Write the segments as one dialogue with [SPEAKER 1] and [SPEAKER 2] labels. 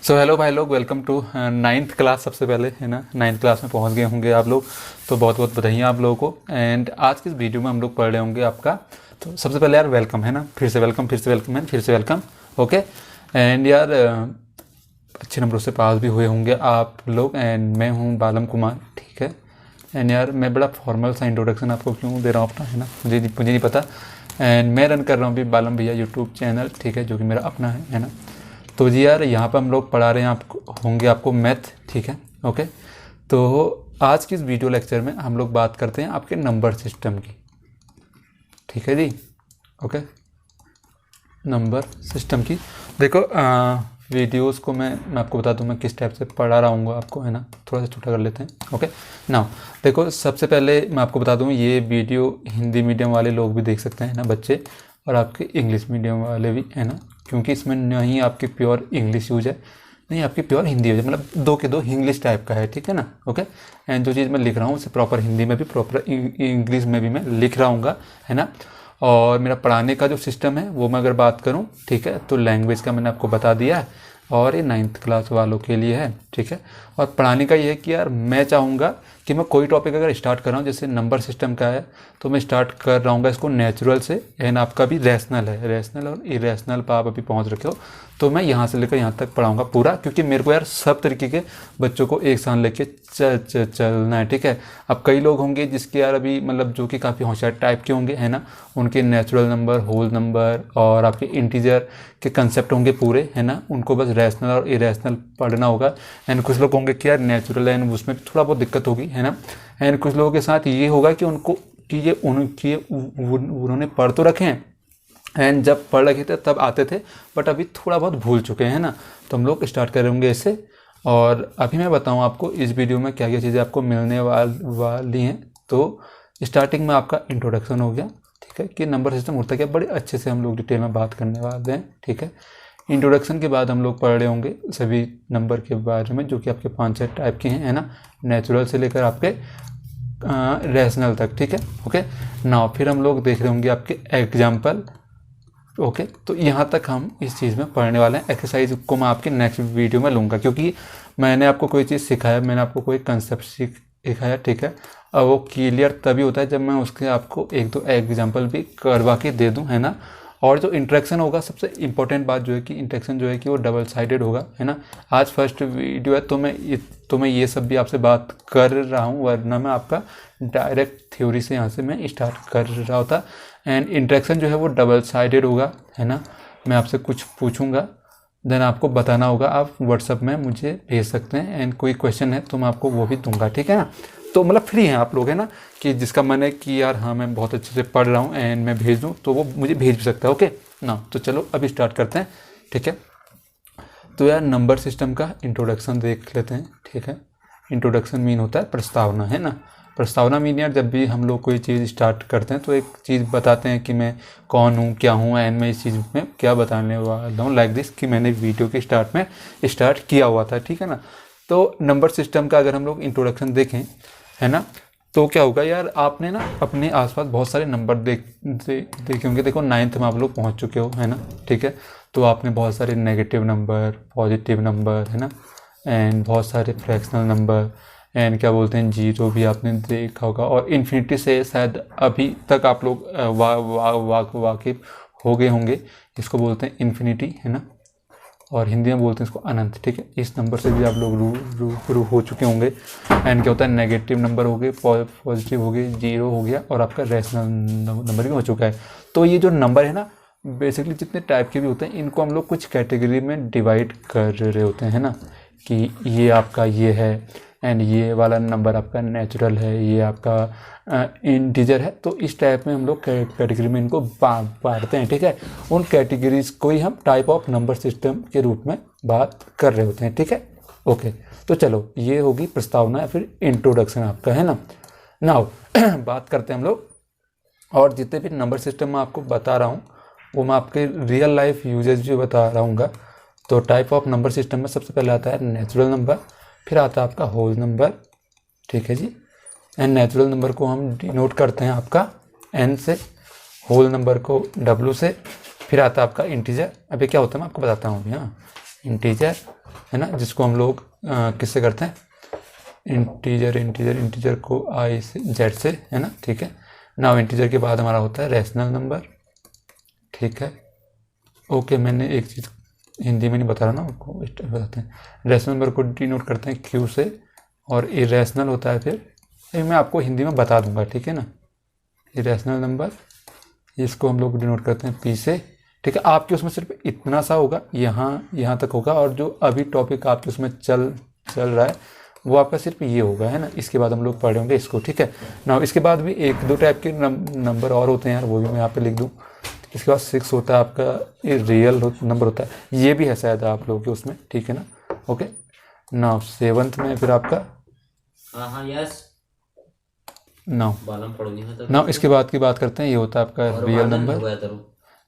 [SPEAKER 1] So hello भाई लोग, welcome to ninth class. सबसे पहले है ना, नाइन्थ क्लास में पहुंच गए होंगे आप लोग, तो बहुत बहुत बधाइयाँ आप लोगों को। एंड आज की इस वीडियो में हम लोग पढ़ रहे होंगे आपका, तो सबसे पहले यार वेलकम है ना, फिर से वेलकम, फिर से वेलकम एंड फिर से वेलकम। ओके। एंड यार अच्छे नंबरों से पास भी हुए होंगे आप लोग। एंड मैं हूँ बालम कुमार, ठीक है। एंड यार मैं बड़ा फॉर्मल सा इंट्रोडक्शन आपको क्यों दे रहा हूँ अपना, है ना, मुझे नहीं पता। एंड मैं रन कर रहा हूँ अभी बालम भैया यूट्यूब चैनल, ठीक है, जो कि मेरा अपना है ना। तो जी यार यहाँ पर हम लोग पढ़ा रहे हैं आपको मैथ, ठीक है। ओके। तो आज की इस वीडियो लेक्चर में हम लोग बात करते हैं आपके नंबर सिस्टम की, ठीक है जी। ओके, नंबर सिस्टम की। देखो वीडियोस को मैं आपको बता दूं मैं किस टाइप से पढ़ा रहा हूँ आपको, है ना। थोड़ा सा छोटा कर लेते हैं। ओके ना, देखो सबसे पहले मैं आपको बता दूं ये वीडियो हिंदी मीडियम वाले लोग भी देख सकते हैं ना, बच्चे, और आपके इंग्लिश मीडियम वाले भी, है ना। क्योंकि इसमें नहीं आपकी प्योर इंग्लिश यूज है, नहीं आपकी प्योर हिंदी यूज है, मतलब दो के दो इंग्लिश टाइप का है, ठीक है ना। ओके। एंड जो चीज़ मैं लिख रहा हूँ उसे प्रॉपर हिंदी में भी, प्रॉपर इंग्लिश में भी मैं लिख रहा हूँ, है ना। और मेरा पढ़ाने का जो सिस्टम है वो मैं अगर बात करूं, ठीक है, तो लैंग्वेज का मैंने आपको बता दिया है, और ये 9th क्लास वालों के लिए है, ठीक है। और पढ़ाने का ये है कि यार मैं चाहूँगा कि मैं कोई टॉपिक अगर स्टार्ट कर रहा हूँ, जैसे नंबर सिस्टम का है, तो मैं स्टार्ट कर रहा हूँ इसको नेचुरल से। एंड आपका भी रैशनल है, रैशनल और इरेशनल पर आप अभी पहुँच रखे हो, तो मैं यहाँ से लेकर यहाँ तक पढ़ाऊँगा पूरा, क्योंकि मेरे को यार सब तरीके के बच्चों को एक साथ लेके चलना है, ठीक है। अब कई लोग होंगे जिसके यार अभी मतलब जो कि काफ़ी होशियार टाइप के होंगे, है ना, उनके नेचुरल नंबर, होल नंबर और आपके इंटीजर के कंसेप्ट होंगे पूरे, है ना, उनको बस रैशनल और इरेशनल पढ़ना होगा। एंड कुछ लोग होंगे कि यार नेचुरल एंड उसमें थोड़ा बहुत दिक्कत होगी, है ना। एंड कुछ लोगों के साथ ये होगा कि उनको कि ये उन्होंने पढ़ तो रखे हैं, एंड जब पढ़ रखे थे तब आते थे, बट अभी थोड़ा बहुत भूल चुके हैं ना। तो हम लोग स्टार्ट करेंगे इससे। और अभी मैं बताऊं आपको इस वीडियो में क्या क्या चीज़ें आपको मिलने वाली हैं। तो स्टार्टिंग में आपका इंट्रोडक्शन हो गया, ठीक है, कि नंबर सिस्टम होता है क्या, बड़े अच्छे से हम लोग डिटेल में बात करने वाले हैं, ठीक है। इंट्रोडक्शन के बाद हम लोग पढ़ रहे होंगे सभी नंबर के बारे में, जो कि आपके 5-6 टाइप के हैं, है ना, नेचुरल से लेकर आपके रैशनल तक, ठीक है। ओके ना, फिर हम लोग देख रहे होंगे आपके एग्जाम्पल। ओके, तो यहाँ तक हम इस चीज़ में पढ़ने वाले हैं। एक्सरसाइज को मैं आपके नेक्स्ट वीडियो में लूँगा, क्योंकि मैंने आपको कोई चीज़ सिखाया, मैंने आपको कोई कंसेप्ट सिखाया, ठीक है। और वो क्लियर तभी होता है जब मैं उसके आपको 1-2 एग्जाम्पल भी करवा के दे दूँ, है ना। और जो इंटरेक्शन होगा, सबसे इंपॉर्टेंट बात जो है कि इंटरेक्शन जो है कि वो डबल साइडेड होगा, है ना। आज फर्स्ट वीडियो है तो मैं ये सब भी आपसे बात कर रहा हूँ, वरना मैं आपका डायरेक्ट थ्योरी से यहाँ से मैं स्टार्ट कर रहा होता। एंड इंटरेक्शन जो है वो डबल साइडेड होगा, है ना। मैं आपसे कुछ पूछूंगा, देन आपको बताना होगा, आप व्हाट्सअप में मुझे भेज सकते हैं। एंड कोई क्वेश्चन है तो मैं आपको वो भी दूंगा, ठीक है ना। तो मतलब फ्री हैं आप लोग, है ना, कि जिसका मन है कि यार हाँ मैं बहुत अच्छे से पढ़ रहा हूँ एंड मैं भेज दूँ, तो वो मुझे भेज भी सकता है। ओके ना, तो चलो अभी स्टार्ट करते हैं, ठीक है। तो यार नंबर सिस्टम का इंट्रोडक्शन देख लेते हैं, ठीक है। इंट्रोडक्शन मीन होता है प्रस्तावना, है ना। प्रस्तावना मीन यार जब भी हम लोग कोई चीज़ स्टार्ट करते हैं तो एक चीज़ बताते हैं कि मैं कौन हूँ, क्या हूँ, एंड मैं इस चीज़ में क्या बताने वाला हूँ, लाइक दिस, कि मैंने वीडियो के स्टार्ट में स्टार्ट किया हुआ था, ठीक है ना। तो नंबर सिस्टम का अगर हम लोग इंट्रोडक्शन देखें, है ना, तो क्या होगा यार, आपने ना अपने आसपास बहुत सारे नंबर देखे होंगे। देखो 9th में आप लोग पहुँच चुके हो, है ना, ठीक है। तो आपने बहुत सारे नेगेटिव नंबर, पॉजिटिव नंबर, है ना, एंड बहुत सारे फ्रैक्शनल नंबर, एंड क्या बोलते हैं जीरो भी आपने देखा होगा। और इन्फिनिटी से शायद अभी तक आप लोग वाकिफ हो गए होंगे, इसको बोलते हैं इन्फिनिटी, है ना, और हिंदी में बोलते हैं इसको अनंत, ठीक है। इस नंबर से भी आप लोग रूबरू हो चुके होंगे। एंड क्या होता है, नेगेटिव नंबर हो गए, पॉजिटिव हो गए, जीरो हो गया, और आपका रैशनल नंबर भी हो चुका है। तो ये जो नंबर है ना, बेसिकली जितने टाइप के भी होते हैं, इनको हम लोग कुछ कैटेगरी में डिवाइड कर रहे होते हैं, है ना, कि ये आपका ये है, एंड ये वाला नंबर आपका नेचुरल है, ये आपका इंटीजर है। तो इस टाइप में हम लोग कैटेगरी में इनको बांटते हैं, ठीक है। उन कैटेगरीज को ही हम टाइप ऑफ नंबर सिस्टम के रूप में बात कर रहे होते हैं, ठीक है। ओके, तो चलो ये होगी प्रस्तावना या फिर इंट्रोडक्शन आपका, है ना। नाउ बात करते हैं हम लोग, और जितने भी नंबर सिस्टम मैं आपको बता रहा हूँ वो मैं आपके रियल लाइफ यूजेज भी बता रहा हूँ। तो टाइप ऑफ नंबर सिस्टम में सबसे पहले आता है नेचुरल नंबर, फिर आता है आपका होल नंबर, ठीक है जी। एंड नेचुरल नंबर को हम डिनोट करते हैं आपका एन से, होल नंबर को डब्ल्यू से, फिर आता है आपका इंटीजर। अभी क्या होता है मैं आपको बताता हूँ अभी, हाँ, इंटीजर, है ना, जिसको हम लोग किससे करते हैं, इंटीजर को आई से जेड से, है ना, ठीक है। नाउ इंटीजर के बाद हमारा होता है रैशनल नंबर, ठीक है। ओके, मैंने एक चीज़ हिंदी में नहीं बता रहा ना, आपको बताते हैं। रैशनल नंबर को डिनोट करते हैं क्यू से, और इरेशनल होता है फिर, ये मैं आपको हिंदी में बता दूंगा, ठीक है ना। इरेशनल नंबर इसको हम लोग डिनोट करते हैं पी से, ठीक है। आपके उसमें सिर्फ इतना सा होगा, यहाँ तक होगा, और जो अभी टॉपिक आपके उसमें चल रहा है वो आपका सिर्फ ये होगा, है ना। इसके बाद हम लोग पढ़े होंगे इसको, ठीक है ना। इसके बाद भी एक दो टाइप के नंबर और होते हैं यार, वो भी मैं यहाँ पे लिख दूँ। इसके बाद 6 होता है आपका, ये रियल नंबर होता है, ये भी है शायद आप लोगों के उसमें, ठीक है ना। ओके ना, 7th में फिर आपका
[SPEAKER 2] यस
[SPEAKER 1] नाउ इसके बाद की बात करते हैं, ये होता है आपका रियल नंबर।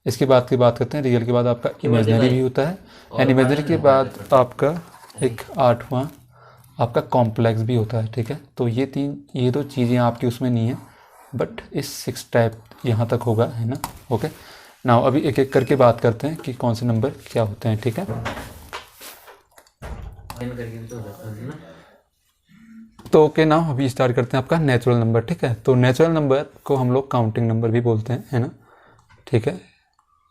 [SPEAKER 1] इसके बाद की बात करते हैं, रियल के बाद आपका इमेजिनरी भी होता है, एंड इमेजिनरी के बाद आपका एक 8वां आपका कॉम्प्लेक्स भी होता है, ठीक है। तो ये दो चीज़ें आपकी उसमें नहीं है, बट इस 6 टाइप यहाँ तक होगा, है ना। ओके नाउ अभी एक एक करके बात करते हैं कि कौन से नंबर क्या होते हैं, ठीक है। तो ओके नाउ अभी स्टार्ट करते हैं आपका नेचुरल नंबर, ठीक है। तो नेचुरल नंबर को हम लोग काउंटिंग नंबर भी बोलते हैं, है ना, ठीक है।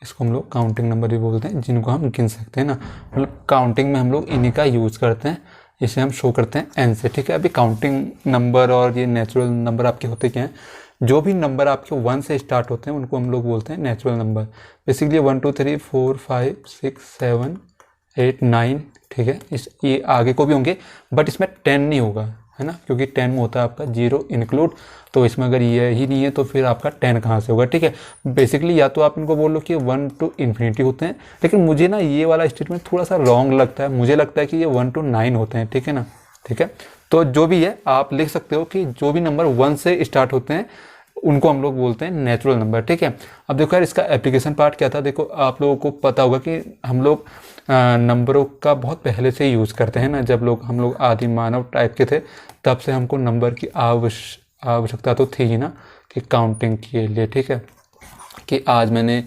[SPEAKER 1] इसको हम लोग काउंटिंग नंबर भी बोलते हैं, जिनको हम गिन सकते हैं ना, मतलब काउंटिंग में हम लोग इन्हीं का यूज़ करते हैं। इसे हम शो करते हैं एन से, ठीक है। अभी काउंटिंग नंबर और ये नेचुरल नंबर आपके होते क्या हैं, जो भी नंबर आपके 1 से स्टार्ट होते हैं उनको हम लोग बोलते हैं नेचुरल नंबर। बेसिकली 1 2 3 4 5 6 7 8 9, ठीक है। ये आगे को भी होंगे, बट इसमें 10 नहीं होगा, है ना, क्योंकि 10 में होता है आपका 0 इंक्लूड। तो इसमें अगर ये ही नहीं है तो फिर आपका 10 कहाँ से होगा, ठीक है। बेसिकली या तो आप इनको बोल लो कि 1 to infinity होते हैं, लेकिन मुझे ना ये वाला स्टेटमेंट थोड़ा सा रॉन्ग लगता है। मुझे लगता है कि ये 1 to 9 होते हैं, ठीक है ना, ठीक है। तो जो भी है आप लिख सकते हो कि जो भी नंबर 1 से स्टार्ट होते हैं उनको हम लोग बोलते हैं नेचुरल नंबर, ठीक है। अब देखो यार, इसका एप्लीकेशन पार्ट क्या था। देखो आप लोगों को पता होगा कि हम लोग नंबरों का बहुत पहले से यूज़ करते हैं ना। जब हम लोग आदि मानव टाइप के थे, तब से हमको नंबर की आवश्यकता तो थी ही ना, कि काउंटिंग के लिए, ठीक है। कि आज मैंने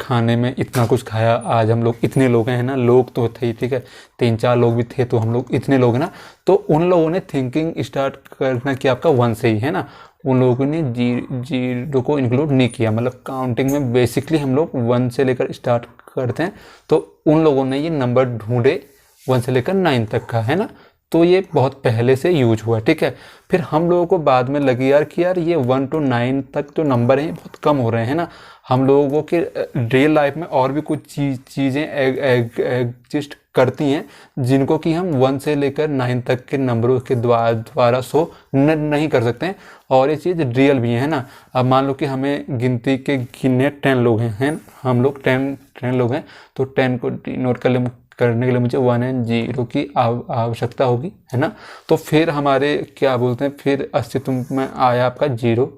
[SPEAKER 1] खाने में इतना कुछ खाया, आज हम लोग इतने लोग हैं, ना, लोग तो थे, ठीक है, 3-4 लोग भी थे, तो हम लोग इतने लोग हैं ना। तो उन लोगों ने थिंकिंग स्टार्ट करना किया आपका 1 से ही, है ना। उन लोगों ने जीरो को इंक्लूड नहीं किया, मतलब काउंटिंग में बेसिकली हम लोग 1 से लेकर स्टार्ट करते हैं। तो उन लोगों ने ये नंबर ढूंढे 1 से लेकर 9 तक का, है ना। तो ये बहुत पहले से यूज हुआ, ठीक है। फिर हम लोगों को बाद में लगी यार कि यार ये 1 to 9 तक जो नंबर हैं बहुत कम हो रहे हैं ना। हम लोगों के रियल लाइफ में और भी कुछ चीज़ें एग्जिस्ट करती हैं, जिनको कि हम 1 से लेकर 9 तक के नंबरों के द्वारा शो नहीं कर सकते हैं, और ये चीज़ रियल भी है ना। अब मान लो कि हमें गिनती के गिने 10 लोग हैं, हम लोग 10 लोग हैं, तो 10 को नोट करने के लिए मुझे 1 and 0 की आवश्यकता होगी, है ना। तो फिर हमारे क्या बोलते हैं, फिर अस्तित्व में आया आपका 0,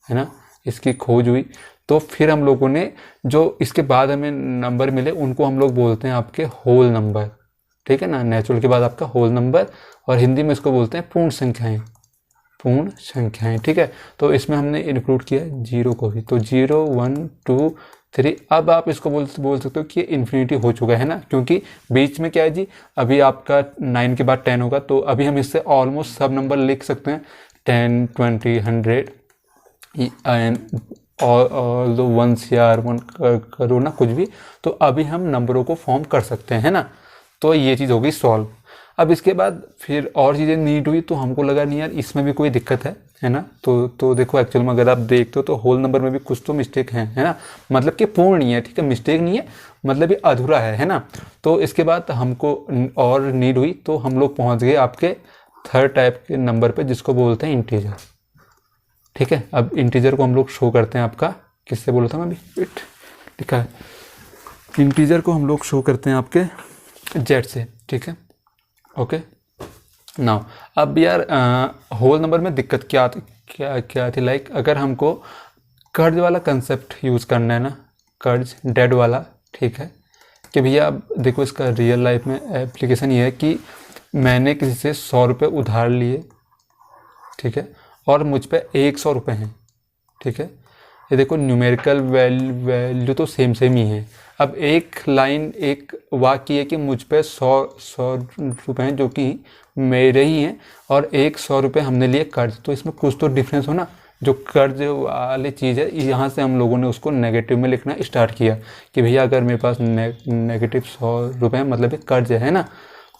[SPEAKER 1] है ना, इसकी खोज हुई। तो फिर हम लोगों ने जो इसके बाद हमें नंबर मिले उनको हम लोग बोलते हैं आपके होल नंबर, ठीक है ना। नेचुरल के बाद आपका होल नंबर, और हिंदी में इसको बोलते हैं पूर्ण संख्याएं, ठीक है। तो इसमें हमने इंक्लूड किया 0 को भी, तो 0 1 2 3। अब आप इसको बोल सकते हो कि ये इन्फिनिटी हो चुका है ना, क्योंकि बीच में क्या है जी, अभी आपका 9 के बाद 10 होगा, तो अभी हम इससे ऑलमोस्ट सब नंबर लिख सकते हैं, 10 20 100 एंड ऑल दो 1 CR 1 करो ना कुछ भी, तो अभी हम नंबरों को फॉर्म कर सकते हैं ना। तो ये चीज़ हो गई सॉल्व। अब इसके बाद फिर और चीज़ें नीड हुई, तो हमको लगा नहीं यार इसमें भी कोई दिक्कत है ना। तो देखो एक्चुअल में अगर आप देखते हो तो होल नंबर में भी कुछ तो मिस्टेक है ना, मतलब कि पूर्ण नहीं है, ठीक है, मिस्टेक नहीं है, मतलब ये अधूरा है ना। तो इसके बाद हमको और नीड हुई, तो हम लोग पहुँच गए आपके 3rd टाइप के नंबर पर, जिसको बोलते हैं इंटीजर, ठीक है। अब इंटीजर को हम लोग शो करते हैं आपका, किससे बोला था मैं अभी, लिखा है, इंटीजर को हम लोग शो करते हैं आपके जेड से, ठीक है। ओके नाउ अब यार होल नंबर में दिक्कत क्या थी, लाइक अगर हमको कर्ज वाला कंसेप्ट यूज़ करना है ना, कर्ज डेड वाला, ठीक है, कि भैया देखो इसका रियल लाइफ में एप्लीकेशन ये है कि मैंने किसी से 100 रुपये उधार लिए, ठीक है, और मुझ पे 100 रुपये हैं, ठीक है। ये देखो न्यूमेरिकल वैल्यू तो सेम ही है। अब एक लाइन एक वाक्य है कि मुझ पे 100 रुपये हैं जो कि मेरे ही हैं, और 100 रुपये हमने लिए कर्ज, तो इसमें कुछ तो डिफरेंस हो ना। जो कर्ज वाली चीज़ है यहाँ से हम लोगों ने उसको नेगेटिव में लिखना स्टार्ट किया कि भैया अगर मेरे पास नेगेटिव 100 रुपये मतलब एक कर्ज है ना,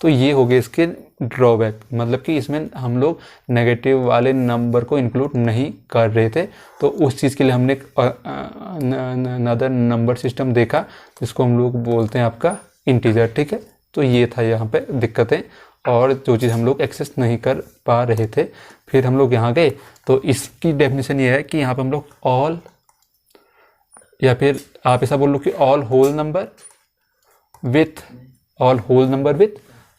[SPEAKER 1] तो ये हो गए इसके ड्रॉबैक, मतलब कि इसमें हम लोग नेगेटिव वाले नंबर को इंक्लूड नहीं कर रहे थे। तो उस चीज़ के लिए हमने अनदर नंबर सिस्टम देखा, जिसको हम लोग बोलते हैं आपका इंटीजर। ठीक है, तो ये था यहाँ पे दिक्कतें, और जो चीज़ हम लोग एक्सेस नहीं कर पा रहे थे। फिर हम लोग यहाँ गए तो इसकी डेफिनेशन ये है कि यहाँ पे हम लोग ऑल, या फिर आप ऐसा बोल लो कि ऑल होल नंबर विथ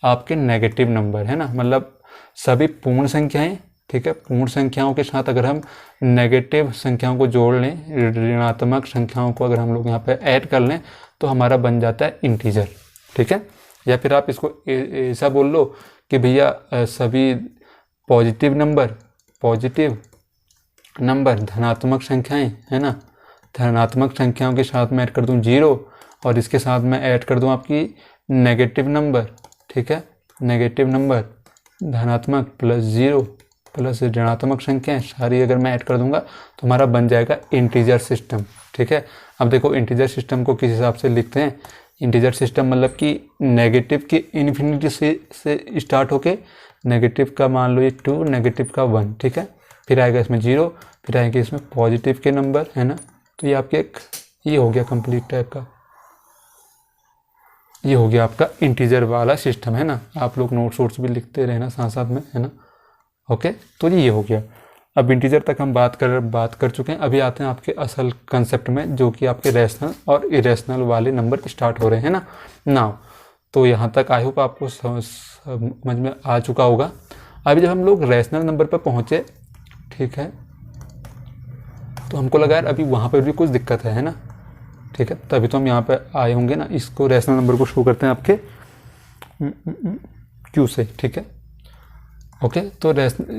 [SPEAKER 1] आपके नेगेटिव नंबर है ना, मतलब सभी पूर्ण संख्याएं। ठीक है, पूर्ण संख्याओं के साथ अगर हम नेगेटिव संख्याओं को जोड़ लें, ऋणात्मक संख्याओं को अगर हम लोग यहाँ पे ऐड कर लें, तो हमारा बन जाता है इंटीजर। ठीक है, या फिर आप इसको ऐसा बोल लो कि भैया सभी पॉजिटिव नंबर धनात्मक संख्याएं है ना, धनात्मक संख्याओं के साथ में ऐड कर दूं 0, और इसके साथ में ऐड कर दूं आपकी नेगेटिव नंबर। ठीक है, नेगेटिव नंबर धनात्मक प्लस 0 प्लस ऋणात्मक संख्याएं सारी अगर मैं ऐड कर दूंगा तो हमारा बन जाएगा इंटीजर सिस्टम। ठीक है, अब देखो इंटीजर सिस्टम को किस हिसाब से लिखते हैं। इंटीजर सिस्टम मतलब कि नेगेटिव के इन्फिनिटी से स्टार्ट होके नेगेटिव का मान लो ये 2, नेगेटिव का 1। ठीक है, फिर आएगा इसमें 0, फिर आएंगे इसमें पॉजिटिव के नंबर है ना, तो ये आपके एक ये हो गया कंप्लीट टाइप का, ये हो गया आपका इंटीजर वाला सिस्टम है ना। आप लोग नोट्स भी लिखते रहना साथ साथ में है ना। ओके, तो ये हो गया। अब इंटीजर तक हम बात कर चुके हैं। अभी आते हैं आपके असल कंसेप्ट में, जो कि आपके रैशनल और इरेशनल वाले नंबर स्टार्ट हो रहे हैं ना नाउ। तो यहाँ तक आई होप आपको समझ में आ चुका होगा। अभी जब हम लोग रैशनल नंबर पर पहुँचे, ठीक है, तो हमको लगा यार अभी वहाँ पर भी कुछ दिक्कत है ना। ठीक है, तभी तो हम यहाँ पे आए होंगे ना। इसको रैशनल नंबर को शो करते हैं आपके क्यू से। ठीक है, ओके,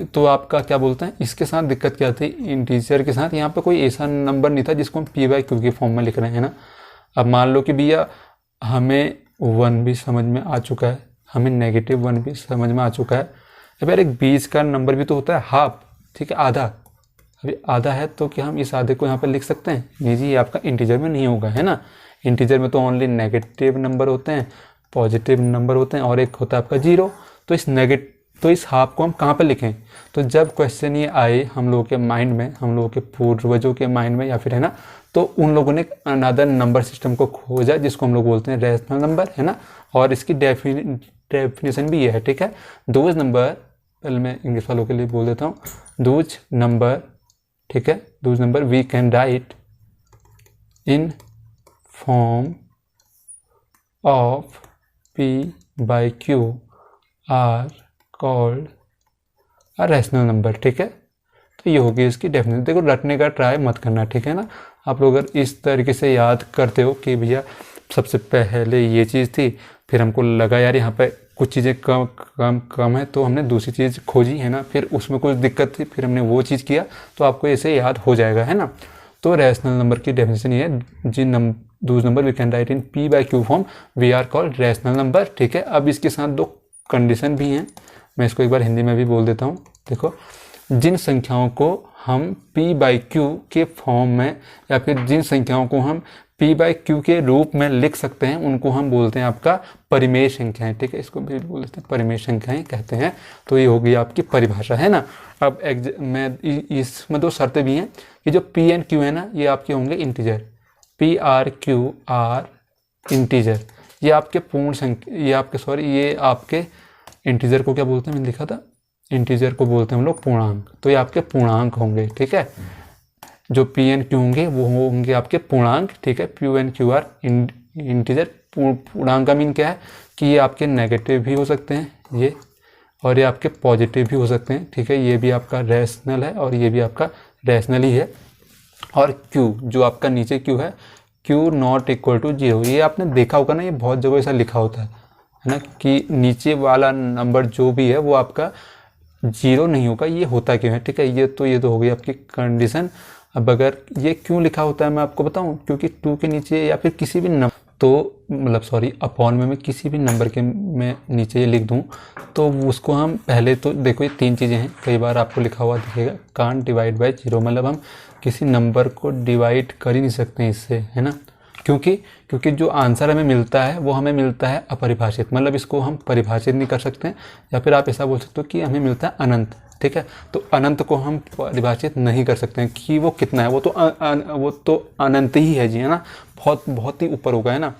[SPEAKER 1] तो आपका क्या बोलते हैं, इसके साथ दिक्कत क्या थी इंटीजर के साथ, यहाँ पे कोई ऐसा नंबर नहीं था जिसको हम पी बाई क्यू के फॉर्म में लिख रहे हैं ना। अब मान लो कि भैया हमें 1 भी समझ में आ चुका है, हमें नेगेटिव 1 भी समझ में आ चुका है। अब यार एक बीच का नंबर भी तो होता है हाफ। ठीक है, आधा, अभी आधा है तो क्या हम इस आधे को यहाँ पर लिख सकते हैं? नहीं जी, ये आपका इंटीजर में नहीं होगा है ना। इंटीजर में तो ओनली नेगेटिव नंबर होते हैं, पॉजिटिव नंबर होते हैं, और एक होता है आपका 0। तो इस हाफ को हम कहाँ पर लिखें? तो जब क्वेश्चन ये आए हम लोगों के माइंड में, हम लोगों के पूर्वजों के माइंड में या फिर है ना, तो उन लोगों ने अनदर नंबर सिस्टम को खोजा जिसको हम लोग बोलते हैं रैशनल नंबर है ना। और इसकी डेफिनेशन भी ये है। ठीक है, दोज नंबर, पहले मैं इंग्लिश वालों के लिए बोल देता हूँ, दोज नंबर, ठीक है, those number we can write in form of P by Q are called a rational number. ठीक है, तो ये होगी इसकी डेफिनेशन। देखो रटने का ट्राई मत करना, ठीक है ना। आप लोग अगर इस तरीके से याद करते हो कि भैया सबसे पहले ये चीज़ थी, फिर हमको लगा यार यहाँ पे कुछ चीज़ें कम है, तो हमने दूसरी चीज़ खोजी है ना, फिर उसमें कुछ दिक्कत थी, फिर हमने वो चीज़ किया, तो आपको ऐसे याद हो जाएगा है ना। तो रैशनल नंबर की डेफिनेशन ये है, those number we can write in P by Q form we are called rational number. ठीक है, अब इसके साथ 2 कंडीशन भी हैं, मैं इसको एक बार हिंदी में भी बोल देता हूँ। देखो, जिन संख्याओं को हम p बाई क्यू के फॉर्म में या फिर जिन संख्याओं को हम p बाई क्यू के रूप में लिख सकते हैं, उनको हम बोलते हैं आपका परिमेय संख्याएं। ठीक है, इसको भी बोल देते हैं परिमेय संख्याएं कहते हैं। तो ये होगी आपकी परिभाषा है ना। अब मैं इसमें 2 शर्तें भी हैं कि जो p एंड q है ना, ये आपके होंगे integer, p are q are integer. ये आपके पूर्ण संख्या, ये आपके इंटीजर को क्या बोलते हैं, मैंने लिखा था, इंटीजर को बोलते हैं हम लोग पूर्णांक। तो ये आपके पूर्णांक होंगे। ठीक है, जो पी एन क्यू होंगे वो होंगे आपके पूर्णांक। ठीक है, P and Q are integer. पूर्णांक का मीन क्या है कि ये आपके नेगेटिव भी हो सकते हैं ये, और ये आपके पॉजिटिव भी हो सकते हैं। ठीक है, ये भी आपका रैशनल है और ये भी आपका रैशनल ही है। और क्यू, जो आपका नीचे क्यू है, क्यू नॉट इक्वल टू 0, ये आपने देखा होगा ना, ये बहुत जगह ऐसा लिखा होता है ना, कि नीचे वाला नंबर जो भी है वो आपका 0 नहीं होगा। ये होता क्यों है? ठीक है, ये तो हो गई आपकी कंडीशन। अब अगर ये क्यों लिखा होता है मैं आपको बताऊं, क्योंकि 2 के नीचे या फिर किसी भी नंबर तो मतलब सॉरी अपॉन में मैं किसी भी नंबर के मैं नीचे ये लिख दूं तो उसको हम पहले तो देखो ये 3 चीज़ें हैं, कई बार आपको लिखा हुआ दिखेगा कांट डिवाइड बाय 0, मतलब हम किसी नंबर को डिवाइड कर ही नहीं सकते हैं इससे, है ना। क्योंकि जो आंसर हमें मिलता है वो हमें मिलता है अपरिभाषित, मतलब इसको हम परिभाषित नहीं कर सकते हैं, या फिर आप ऐसा बोल सकते हो कि हमें मिलता है अनंत, ठीक है। तो अनंत को हम परिभाषित नहीं कर सकते हैं कि वो कितना है, वो तो अनंत ही है जी, है ना, बहुत बहुत ही ऊपर होगा, है ना।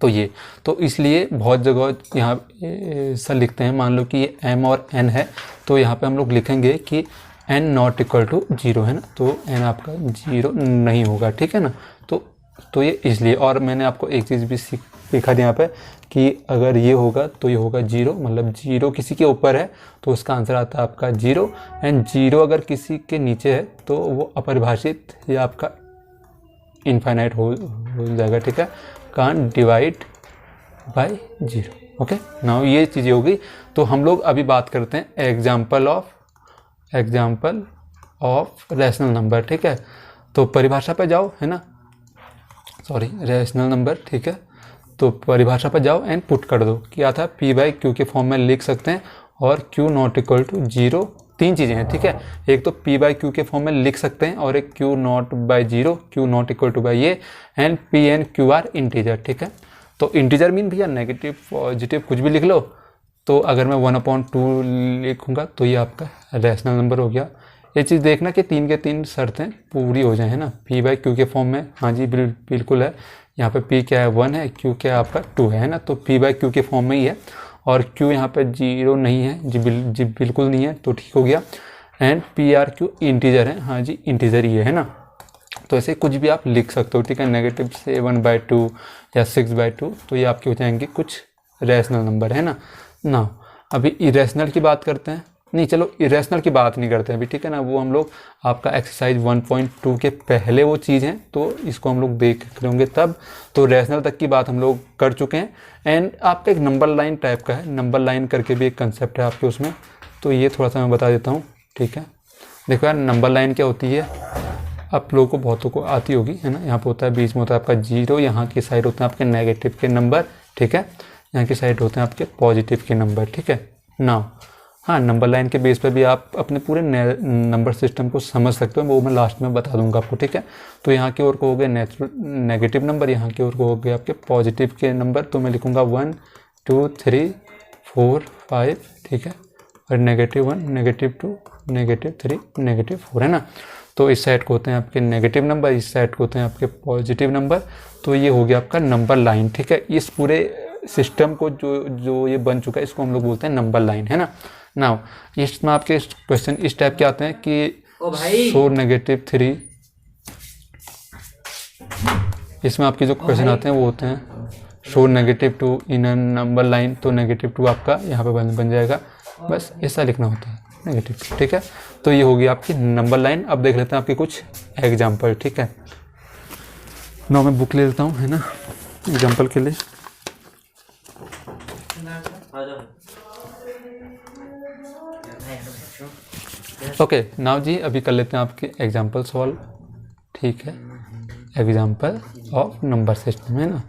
[SPEAKER 1] तो ये तो इसलिए बहुत जगह यहाँ ऐसा लिखते हैं, मान लो कि ये m और n है तो यहाँ पे हम लोग लिखेंगे कि n नॉट इक्वल टू 0, है ना, तो n आपका 0 नहीं होगा, ठीक है ना। तो ये इसलिए, और मैंने आपको एक चीज़ भी सीखा दी यहाँ पे कि अगर ये होगा तो ये होगा 0, मतलब 0 किसी के ऊपर है तो उसका आंसर आता है आपका 0, एंड 0 अगर किसी के नीचे है तो वो अपरिभाषित या आपका इनफाइनाइट हो जाएगा, ठीक है। Can't divide by 0, okay. Now ये चीज़ें होगी, तो हम लोग अभी बात करते हैं एग्जाम्पल ऑफ रैशनल नंबर, ठीक है। तो परिभाषा पे जाओ, है ना, सॉरी रैशनल नंबर, ठीक है। तो परिभाषा पर जाओ एंड पुट कर दो, क्या था p बाई क्यू के फॉर्म में लिख सकते हैं, और q नॉट इक्वल टू 0, 3 चीज़ें हैं, ठीक है। एक तो p बाई क्यू के फॉर्म में लिख सकते हैं, और एक q not by 0, q not equal to by ये, and p and q are integer, ठीक है। तो इंटीजर मीन भैया नेगेटिव पॉजिटिव कुछ भी लिख लो, तो अगर मैं 1/2 लिखूँगा तो ये आपका रैशनल नंबर हो गया। ये चीज़ देखना कि 3 के 3 शर्तें पूरी हो जाए, है ना। p बाई क्यू के फॉर्म में, हाँ जी बिल्कुल है, यहाँ पे p क्या है 1 है, q क्या है आपका 2 है ना, तो p बाई क्यू के फॉर्म में ही है, और q यहाँ पे 0 नहीं है जी, बिल्कुल नहीं है, तो ठीक हो गया। And p are q integer है, हाँ जी इंटीजर ही है ना। तो ऐसे कुछ भी आप लिख सकते हो, ठीक है, -7/2 या 6/2, तो ये आपके हो जाएंगे कुछ रैशनल नंबर, है ना। अभी इरेशनल की बात करते हैं, नहीं चलो इरेशनल की बात नहीं करते अभी, ठीक है ना, वो हम लोग आपका एक्सरसाइज 1.2 के पहले वो चीज़ है, तो इसको हम लोग देख लेंगे तब। तो रैशनल तक की बात हम लोग कर चुके हैं, एंड आपका एक नंबर लाइन टाइप का है, नंबर लाइन करके भी एक कंसेप्ट है आपके उसमें, तो ये थोड़ा सा मैं बता देता हूँ, ठीक है। देखो यार नंबर लाइन क्या होती है, आप लोगों को बहुतों को आती होगी, है ना। यहाँ पे होता है, बीच में होता है आपका 0, यहाँ की साइड होते हैं आपके नेगेटिव के नंबर, ठीक है, यहाँ की साइड होते हैं आपके पॉजिटिव के नंबर, ठीक है ना। हाँ, नंबर लाइन के बेस पर भी आप अपने पूरे नंबर सिस्टम को समझ सकते हो, वो मैं लास्ट में बता दूंगा आपको, ठीक है। तो यहाँ की ओर को हो गए नेगेटिव नंबर, यहाँ की ओर को हो गए आपके पॉजिटिव के नंबर, तो मैं लिखूँगा 1 2 3 4 5, ठीक है, और -1 -2 -3 -4, है ना। तो इस साइड को होते हैं आपके नेगेटिव नंबर, इस साइड को होते हैं आपके पॉजिटिव नंबर, तो ये हो गया आपका नंबर लाइन, ठीक है। इस पूरे सिस्टम को जो ये बन चुका है इसको हम लोग बोलते हैं नंबर लाइन, है ना। नाउ इसमें आपके क्वेश्चन इस टाइप के आते हैं कि शो -3, इसमें आपके जो क्वेश्चन आते हैं वो होते हैं show -2 in a number line, तो -2 आपका यहाँ पे बन जाएगा, बस ऐसा लिखना होता है -2, ठीक है। तो ये होगी आपकी नंबर लाइन। अब देख लेते हैं आपके कुछ एग्जाम्पल, ठीक है। नाउ मैं बुक ले लेता हूँ, है ना, एग्जाम्पल के लिए। ओके नाउ जी अभी कर लेते हैं आपके एग्जाम्पल सॉल्व, ठीक है। एग्जाम्पल ऑफ नंबर सिस्टम, है ना,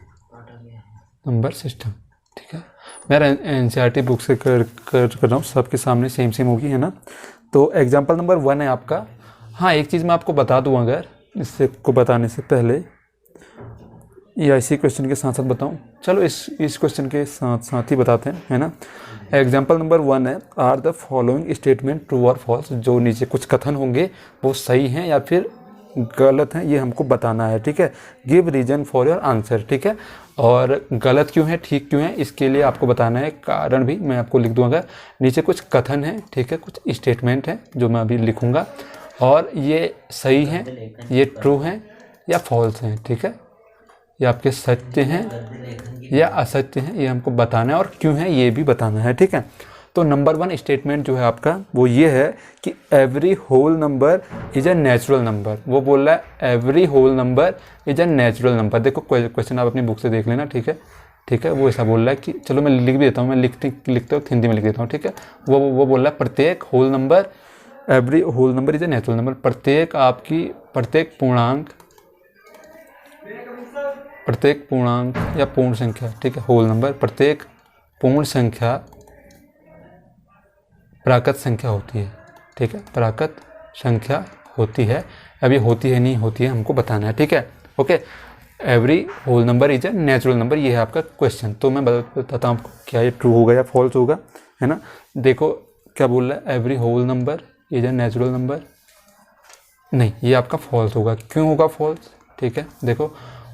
[SPEAKER 1] नंबर सिस्टम, ठीक है। मैं एनसीईआरटी बुक से कर रहा हूँ, सबके सामने सेम होगी, है ना। तो एग्जाम्पल नंबर 1 है आपका। हाँ, एक चीज़ मैं आपको बता दूँ, अगर इससे को बताने से पहले या इसी क्वेश्चन के साथ साथ बताऊँ, चलो इस क्वेश्चन के साथ ही बताते हैं, है ना। एग्जाम्पल नंबर 1 है, are the following statement true और फॉल्स, जो नीचे कुछ कथन होंगे वो सही हैं या फिर गलत हैं, ये हमको बताना है, ठीक है। Give reason for your answer, ठीक है। और गलत क्यों है, ठीक क्यों है, इसके लिए आपको बताना है कारण भी मैं आपको लिख दूंगा। नीचे कुछ कथन है, ठीक है, कुछ स्टेटमेंट है जो मैं अभी लिखूंगा, और ये सही हैं, ये ट्रू हैं या फॉल्स हैं, ठीक है। ये आपके सत्य हैं या असत्य हैं, ये हमको बताना है, और क्यों है ये भी बताना है, ठीक है। तो नंबर 1 स्टेटमेंट जो है आपका वो ये है कि every whole number is a natural number. वो बोल रहा है every whole number is a natural number. देखो क्वेश्चन आप अपनी बुक से देख लेना, ठीक है। वो ऐसा बोल रहा है कि चलो मैं लिख भी देता हूँ, मैं लिखते वक्त हिंदी में लिख देता हूँ, ठीक है। वो बोल रहा है प्रत्येक whole number every whole number is a natural number, प्रत्येक पूर्णांक या पूर्ण संख्या, ठीक है, होल नंबर, प्रत्येक पूर्ण संख्या प्राकृत संख्या होती है, ठीक है, प्राकृत संख्या होती है। अभी होती है नहीं होती है हमको बताना है, ठीक है, okay. Every whole number is a natural number, ये है आपका क्वेश्चन। तो मैं बताता हूँ आपको क्या ये ट्रू होगा या फॉल्स होगा, है ना। देखो क्या बोल रहा है, every whole number is a natural number, नहीं, ये आपका फॉल्स होगा। क्यों होगा फॉल्स, ठीक है। देखो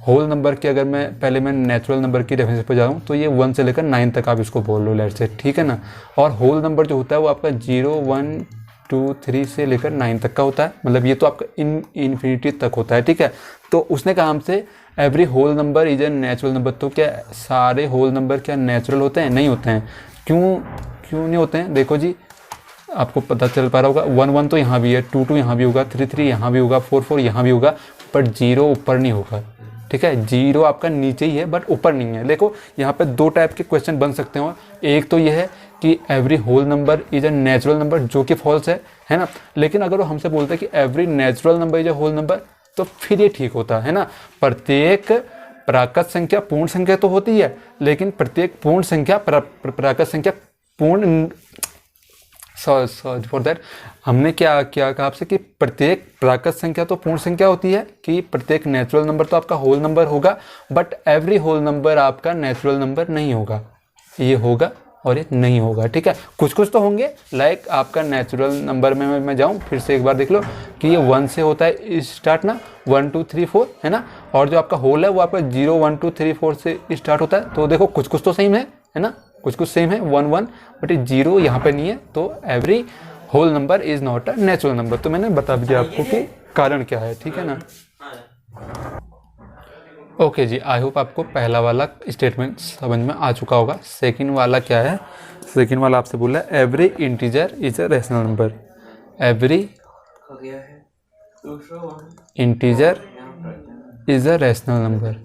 [SPEAKER 1] होल नंबर की अगर मैं नेचुरल नंबर की डेफिनेशन पर जाऊँ तो ये 1 से लेकर 9 तक आप इसको बोल लो, लेट से, ठीक है ना। और होल नंबर जो होता है वो आपका 0, 1, 2, 3 से लेकर 9 तक का होता है, मतलब ये तो आपका इन्फिनिटी तक होता है, ठीक है। तो उसने कहा हमसे every whole number is a natural number, तो क्या सारे होल नंबर क्या नेचुरल होते हैं? नहीं होते हैं। क्यों नहीं होते हैं? देखो जी, आपको पता चल पा रहा होगा, 1, 1 तो यहाँ भी है, 2, 2 यहाँ भी होगा, 3, 3 यहाँ भी होगा, 4, 4 यहाँ भी होगा, बट 0 ऊपर नहीं होगा, ठीक है। 0 आपका नीचे ही है बट ऊपर नहीं है। देखो यहाँ पे 2 टाइप के क्वेश्चन बन सकते हैं। एक तो ये है कि every whole number is a natural number, जो कि फॉल्स है ना। लेकिन अगर वो हमसे बोलते हैं कि every natural number is a whole number, तो फिर ये ठीक होता है ना। प्रत्येक प्राकृत संख्या पूर्ण संख्या तो होती है, लेकिन प्रत्येक पूर्ण संख्या प्राकृत संख्या पूर्ण, सॉरी फॉर दैट, हमने क्या कहा आपसे कि प्रत्येक प्राकृत संख्या तो पूर्ण संख्या होती है, कि प्रत्येक नेचुरल नंबर तो आपका होल नंबर होगा, बट एवरी होल नंबर आपका नेचुरल नंबर नहीं होगा। ये होगा और ये नहीं होगा, ठीक है। कुछ तो होंगे, लाइक आपका नेचुरल नंबर में मैं जाऊँ फिर से एक बार देख लो कि ये 1 से होता है स्टार्ट ना, 1, 2, 3, 4, है ना। और जो आपका होल है वो आपका 0, 1, 2, 3, 4 से स्टार्ट होता है। तो देखो कुछ तो सेम है ना, कुछ सेम है, 1, 1, बट 0 यहाँ पे नहीं है। तो every whole number is not a natural number. तो मैंने बता दिया आपको कि कारण क्या है, ठीक है ना। ओके जी, आई होप आपको पहला वाला स्टेटमेंट समझ में आ चुका होगा। सेकंड वाला क्या है? सेकंड वाला आपसे बोला है every integer is a rational number. Every integer is a rational number,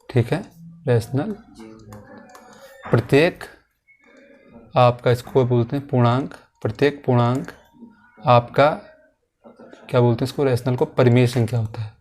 [SPEAKER 1] ठीक है, रैशनल। प्रत्येक आपका, इसको बोलते हैं पूर्णांक, प्रत्येक पूर्णांक आपका क्या बोलते हैं इसको, रैशनल को परिमेय संख्या होता है।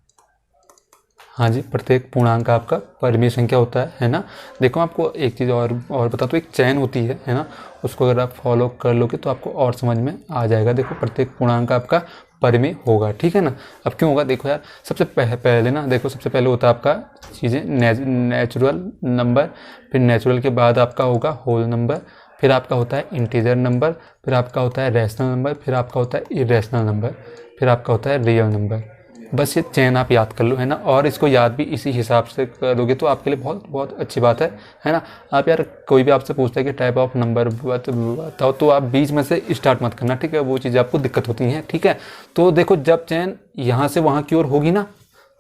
[SPEAKER 1] हाँ जी, प्रत्येक पूर्णांक आपका परिमेय संख्या होता है ना। देखो आपको एक चीज़ और बता, तो एक चैन होती है ना, उसको अगर आप फॉलो कर लोगे तो आपको और समझ में आ जाएगा। देखो प्रत्येक पूर्णांक आपका परिमेय होगा, ठीक है ना। अब क्यों होगा, देखो यार, सबसे पहले ना, देखो सबसे पहले होता है आपका चीज़ें नेचुरल नंबर, फिर नेचुरल के बाद आपका होगा होल नंबर, फिर आपका होता है इंटीजर नंबर, फिर आपका होता है रैशनल नंबर, फिर आपका होता है इरेशनल नंबर, फिर आपका होता है रियल नंबर। बस ये चैन आप याद कर लो, है ना। और इसको याद भी इसी हिसाब से करोगे तो आपके लिए बहुत बहुत अच्छी बात है ना। आप यार, कोई भी आपसे पूछता है कि टाइप ऑफ नंबर बताओ, तो आप बीच में से स्टार्ट मत करना, ठीक है, वो चीज़ें आपको दिक्कत होती हैं, ठीक है। तो देखो जब चैन यहाँ से वहाँ की ओर होगी ना,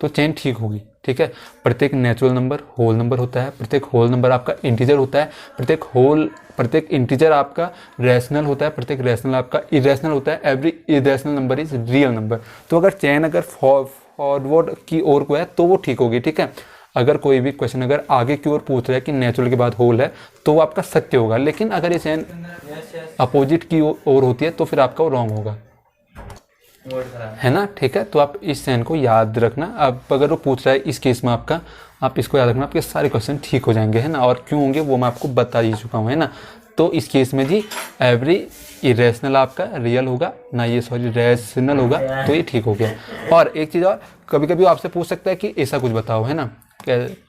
[SPEAKER 1] तो चैन ठीक होगी, ठीक है। प्रत्येक नेचुरल नंबर होल नंबर होता है, प्रत्येक होल नंबर आपका इंटीजर होता है, प्रत्येक इंटीजर आपका रैशनल होता है, प्रत्येक रैशनल आपका इरेशनल होता है। Every irrational number is real number. तो अगर चैन अगर फॉरवर्ड की ओर को है तो वो ठीक होगी, ठीक है। अगर कोई भी क्वेश्चन अगर आगे की ओर पूछ रहा है कि नेचुरल के बाद होल है, तो वो आपका सत्य होगा। लेकिन अगर ये चैन अपोजिट की ओर होती है तो फिर आपका वो रॉन्ग होगा, है ना, ठीक है। तो आप इस चैन को याद रखना। अब अगर वो पूछ रहा है इस केस में आपका, आप इसको याद रखना, आपके सारे क्वेश्चन ठीक हो जाएंगे, है ना। और क्यों होंगे वो मैं आपको बता ही चुका हूँ, है ना। तो इस केस में जी एवरी इरेशनल आपका रियल होगा ना, ये सॉरी रैशनल होगा, तो ये ठीक हो गया। और एक चीज़ और, कभी कभी आपसे पूछ सकता है कि ऐसा कुछ बताओ, है ना,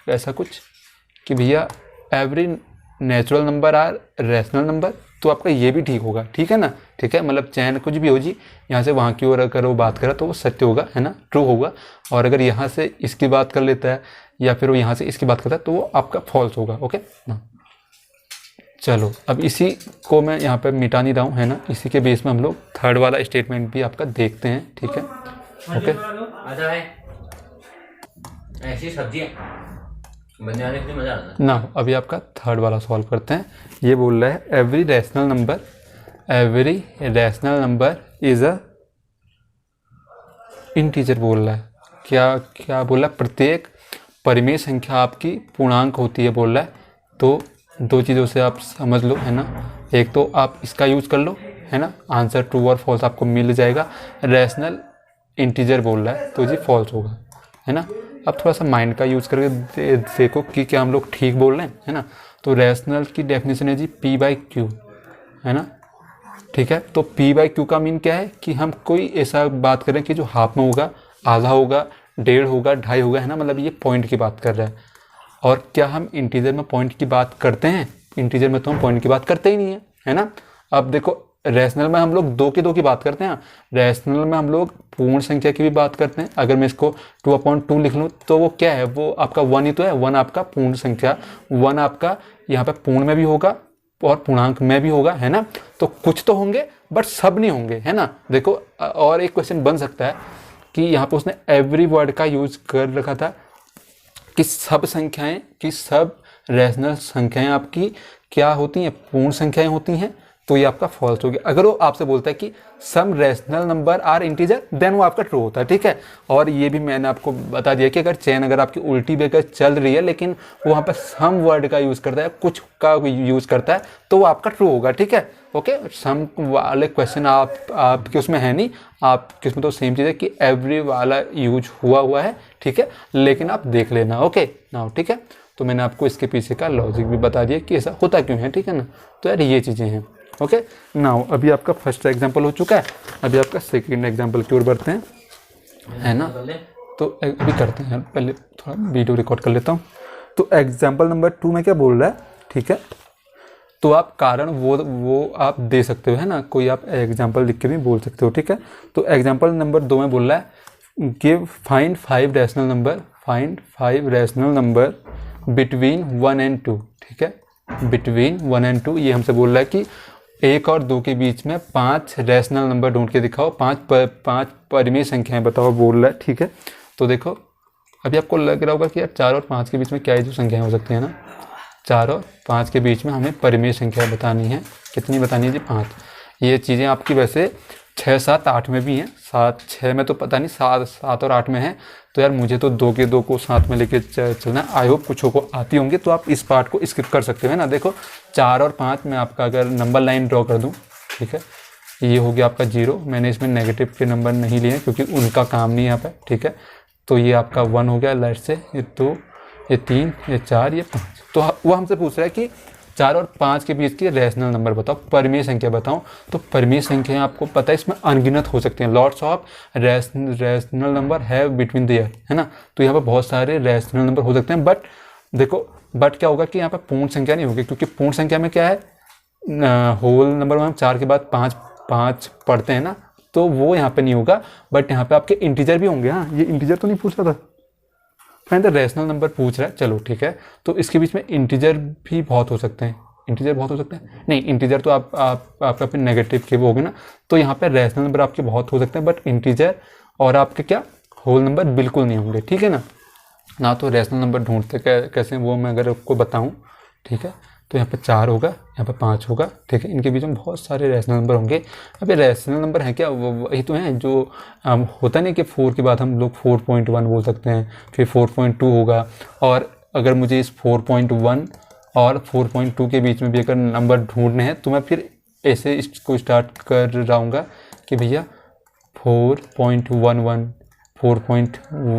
[SPEAKER 1] ऐसा कुछ कि भैया every natural number are rational number, तो आपका ये भी ठीक होगा, ठीक है ना, ठीक है। मतलब चैन कुछ भी हो जी, यहाँ से वहाँ की ओर अगर वो बात करे तो वो सत्य होगा, है ना, ट्रू होगा। और अगर यहाँ से इसकी बात कर लेता है या फिर वो यहाँ से इसकी बात करता है तो वो आपका फॉल्स होगा, ओके ना। चलो अब इसी को मैं यहाँ पे मिटा नहीं रहा हूँ, है ना। इसी के बेस में हम लोग थर्ड वाला स्टेटमेंट भी आपका देखते हैं, ठीक है, ओके।
[SPEAKER 2] ऐसी सब्जी बनने के मजा आता है
[SPEAKER 1] ना। अभी आपका थर्ड वाला सॉल्व करते हैं। ये बोल रहा है every rational number is a integer बोल रहा है। क्या बोल रहा है, प्रत्येक परिमेय संख्या आपकी पूर्णांक होती है बोल रहा है। तो दो चीज़ों से आप समझ लो, है ना। एक तो आप इसका यूज़ कर लो, है ना, आंसर ट्रू और फॉल्स आपको मिल जाएगा। रैशनल इंटीजर बोल रहा है तो जी फॉल्स होगा, है ना। अब थोड़ा सा माइंड का यूज़ करके देखो कि क्या हम लोग ठीक बोल रहे हैं, है ना। तो रैशनल की डेफिनेशन है जी P/Q, है ना, ठीक है। तो P/Q का मीन क्या है कि हम कोई ऐसा बात करें कि जो हाफ में होगा, आधा होगा, डेढ़ होगा, ढाई होगा, है ना, मतलब ये पॉइंट की बात कर रहा है। और क्या हम इंटीजर में पॉइंट की बात करते हैं? इंटीजर में तो हम पॉइंट की बात करते ही नहीं है ना। अब देखो रैशनल में हम लोग दो की बात करते हैं, रैशनल में हम लोग पूर्ण संख्या की भी बात करते हैं। अगर मैं इसको 2/2 लिख लूँ तो वो क्या है, वो आपका 1 ही तो है, 1 आपका पूर्ण संख्या, 1 आपका यहाँ पे पूर्ण में भी होगा और पूर्णांक में भी होगा, है ना। तो कुछ तो होंगे बट सब नहीं होंगे, है ना। देखो और एक क्वेश्चन बन सकता है कि यहाँ पे उसने एवरी वर्ड का यूज कर रखा था कि सब संख्याएं, कि सब रैशनल संख्याएं आपकी क्या होती हैं, पूर्ण संख्याएं होती हैं, तो ये आपका फॉल्स हो गया। अगर वो आपसे बोलता है कि some rational number are integer, then वो आपका ट्रू होता है, ठीक है। और ये भी मैंने आपको बता दिया कि अगर चेन अगर आपकी उल्टी बेकर चल रही है लेकिन वो वहाँ पर सम वर्ड का यूज़ करता है, कुछ का यूज़ करता है, तो वो आपका ट्रू होगा, ठीक है। ओके, सम वाले क्वेश्चन आपके उसमें है नहीं, आपके उसमें तो सेम चीज़ है कि एवरी वाला यूज हुआ है, ठीक है, लेकिन आप देख लेना। ओके नाउ, ठीक है। तो मैंने आपको इसके पीछे का लॉजिक भी बता दिया कि ऐसा होता क्यों है, ठीक है ना। तो यार ये चीज़ें हैं। ओके नाउ, अभी आपका फर्स्ट एग्जांपल हो चुका है, अभी आपका सेकंड एग्जांपल की ओर बढ़ते हैं, है ना। तो अभी करते हैं, पहले थोड़ा वीडियो रिकॉर्ड कर लेता हूँ। तो एग्जांपल नंबर 2 में क्या बोल रहा है, ठीक है। तो आप कारण वो आप दे सकते हो, है ना, कोई आप एग्जांपल लिख के भी बोल सकते हो, ठीक है। तो एग्जांपल नंबर 2 में बोल रहा है give find 5 rational number, find 5 rational number between 1 and 2, ठीक है। बिटवीन 1 and 2 ये हमसे बोल रहा है कि 1 और 2 के बीच में 5 रैशनल नंबर ढूंढ के दिखाओ, 5 परिमेय संख्याएं बताओ बोल रहा है, ठीक है। तो देखो अभी आपको लग रहा होगा कि यार 4 और 5 के बीच में क्या है जो संख्याएं हो सकती है ना, 4 और 5 के बीच में हमें परिमेय संख्या बतानी है। कितनी बतानी है जी? 5। ये चीज़ें आपकी वैसे 6, 7, 8 में भी हैं, 7, 6 में तो पता नहीं, 7 और 8 में है। तो यार मुझे तो 2 के 2 को साथ में लेके चलना, आई होप कुछ को आती होंगी, तो आप इस पार्ट को स्किप कर सकते हो, है ना। देखो 4 और 5 में आपका अगर नंबर लाइन ड्रॉ कर दूं, ठीक है, ये हो गया आपका 0। मैंने इसमें नेगेटिव के नंबर नहीं लिए क्योंकि उनका काम नहीं यहाँ पे, ठीक है। तो ये आपका 1 हो गया, लाइट से ये 2, ये 3, ये 4, ये 5। तो वो हमसे पूछ रहा है कि 4 और 5 के बीच की रैशनल नंबर बताओ, परिमेय संख्या बताओ। तो परिमेय संख्या आपको पता है इसमें अनगिनत हो सकते हैं, लॉट्स ऑफ रैशनल नंबर है बिटवीन द ईयर, है ना। तो यहाँ पर बहुत सारे रैशनल नंबर हो सकते हैं, बट देखो बट क्या होगा कि यहाँ पर पूर्ण संख्या नहीं होगी, क्योंकि पूर्ण संख्या में क्या है, होल नंबर में हम 4 के बाद 5 पढ़ते हैं ना, तो वो यहाँ पे नहीं होगा। बट यहाँ पे आपके इंटीजर भी होंगे। हाँ, ये इंटीजर तो नहीं पूछ रहा था, फाइंड द रैशनल नंबर पूछ रहा है, चलो ठीक है। तो इसके बीच में इंटीजर भी बहुत हो सकते हैं, इंटीजर बहुत हो सकते हैं, नहीं इंटीजर तो आपका फिर नेगेटिव के वो होगे ना। तो यहाँ पे रैशनल नंबर आपके बहुत हो सकते हैं, बट इंटीजर और आपके क्या होल नंबर बिल्कुल नहीं होंगे, ठीक है ना। तो रैशनल नंबर ढूंढते कैसे वो मैं अगर आपको बताऊँ, ठीक है। तो यहाँ पे 4 होगा, यहाँ पे 5 होगा, ठीक है। इनके बीच में बहुत सारे रैशनल नंबर होंगे। अब ये रैशनल नंबर हैं क्या, वही तो हैं जो होता नहीं कि 4 के बाद हम लोग 4.1 बोल सकते हैं, फिर 4.2 होगा। और अगर मुझे इस 4.1 और 4.2 के बीच में भी अगर नंबर ढूंढने हैं तो मैं फिर ऐसे इसको स्टार्ट कर रहूँगा कि भैया 4.11, 4.12,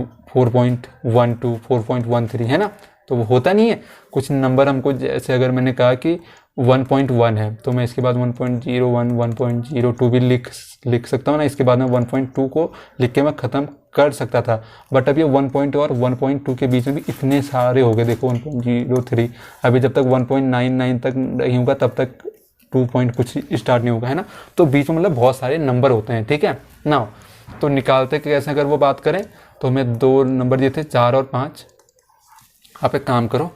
[SPEAKER 1] 4.13, है ना। तो वो होता नहीं है, कुछ नंबर हमको, जैसे अगर मैंने कहा कि 1.1 है तो मैं इसके बाद 1.01, 1.02 भी लिख सकता हूँ ना। इसके बाद में 1.2 को लिख के मैं ख़त्म कर सकता था, बट अब ये 1 और 1.2 के बीच में भी इतने सारे हो गए। देखो 1.03, अभी जब तक 1.99 तक नहीं होगा तब तक 2 कुछ स्टार्ट नहीं होगा, है ना। तो बीच में मतलब बहुत सारे नंबर होते हैं, ठीक है ना। तो निकालते कैसे अगर वो बात करें तो हमें 2 नंबर दिए थे, 4 और 5। आप एक काम करो,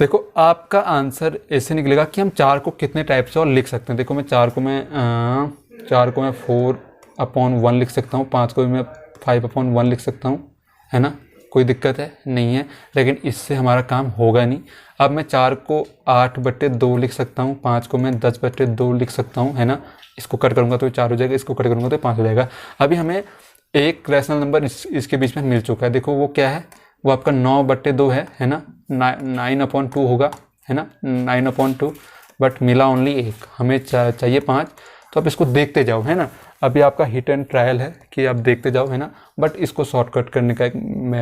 [SPEAKER 1] देखो आपका आंसर ऐसे निकलेगा कि हम 4 को कितने टाइप से और लिख सकते हैं। देखो मैं 4 को मैं 4/1 लिख सकता हूँ, 5 को भी मैं 5/1 लिख सकता हूँ, है ना। कोई दिक्कत है नहीं है, लेकिन इससे हमारा काम होगा नहीं। अब मैं 4 को 8/2 लिख सकता हूँ, 5 को मैं 10/2 लिख सकता हूँ, है ना। इसको कट करूँगा तो 4 हो जाएगा, इसको कट करूँगा तो 5 हो जाएगा। अभी हमें एक रैशनल नंबर इसके बीच में मिल चुका है। देखो वो क्या है, वो आपका 9/2 है ना, 9/2 होगा, है ना, 9/2। बट मिला ओनली 1, हमें चाहिए 5। तो आप इसको देखते जाओ, है ना। अभी आपका हिट एंड ट्रायल है कि आप देखते जाओ, है ना। बट इसको शॉर्टकट करने का एक